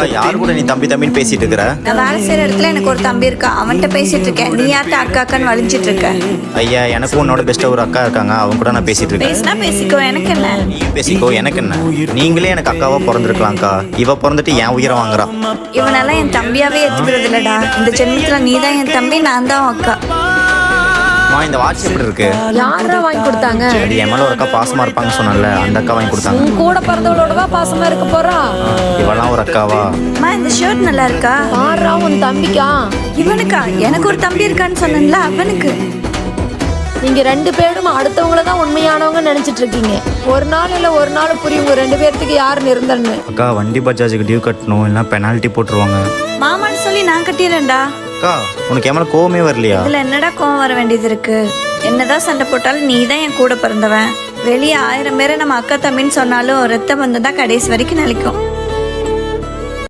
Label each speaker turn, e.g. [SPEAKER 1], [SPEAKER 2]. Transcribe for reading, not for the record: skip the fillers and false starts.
[SPEAKER 1] யாரு கூட நீ தம்பி தம்பின்னு பேசிட்டு இருக்கிற?
[SPEAKER 2] நான் வேலை செய்யற இடத்துல எனக்கு ஒரு தம்பி இருக்கா, அவன்கிட்ட பேசிட்டு இருக்கேன். நீ யார்ட்ட அக்கா அக்கான்னு வலிஞ்சிட்டு இருக்க?
[SPEAKER 1] ஐயா, எனக்கு உன்னோட பெஸ்டா ஒரு அக்கா இருக்காங்க, அவங்க கூட நான் பேசிட்டு இருக்கேன்.
[SPEAKER 2] பேசினா பேசிக்கோ, எனக்கு என்ன?
[SPEAKER 1] நீயும் பேசிக்கோ, எனக்கு என்ன? நீங்களே எனக்கு அக்காவா பிறந்திருக்கலாம்க்கா. இவ பிறந்துட்டு என் உயிரை வாங்குறா.
[SPEAKER 2] இவனெல்லாம் என் தம்பியாவே ஏத்துக்கிறது இல்லடா. இந்த ஜென்மத்துல நீ தான் என் தம்பி, நான் தான் அக்கா.
[SPEAKER 1] இந்த வாட்ச் எப்படி இருக்கு?
[SPEAKER 3] யாரா வாங்கி கொடுத்தாங்க?
[SPEAKER 1] சரி, என் மேல ஒரு அக்கா பாசமா இருப்பாங்க சொன்னல, அந்த அக்கா வாங்கி கொடுத்தாங்க.
[SPEAKER 3] உன் கூட பிறந்தவளோடவா பாசமா இருக்க போறா?
[SPEAKER 1] இவெல்லாம் ஒரு அக்காவா?
[SPEAKER 2] அம்மா, இந்த ஷர்ட் நல்லா இருக்கா?
[SPEAKER 3] பாடுறா உன் தம்பிக்கா.
[SPEAKER 2] இவனுக்கா? எனக்கு ஒரு தம்பி இருக்கான்னு சொன்னேன்ல, அவனுக்கு.
[SPEAKER 3] நீங்க ரெண்டு பேரும் அடுத்தவங்கள தான் உண்மையானவங்க நினைச்சிட்டு இருக்கீங்க. ஒரு நாள் இல்ல ஒரு நாள் புரியும் உங்க ரெண்டு பேர்த்துக்கு யாரு நிரந்தரன்னு.
[SPEAKER 1] அக்கா, வண்டி பஜாஜுக்கு டியூ கட்டணும், இல்லைன்னா பெனால்ட்டி போட்டுருவாங்க.
[SPEAKER 2] மாமான்னு சொல்லி நான் கட்டிடுறேன்டா.
[SPEAKER 1] அக்கா, உனக்கு என் மேல கோவமே வரலையா?
[SPEAKER 2] இதுல என்னடா கோவம் வர வேண்டியது இருக்கு? என்னதான் சண்டை போட்டாலும் நீ தான் என் கூட பிறந்தவன். வெளியே 1000 பேரை நம்ம அக்கா தம்பின்னு சொன்னாலும் ரத்த பந்தம் தான் கடைசி வரைக்கும் நிலைக்கும்.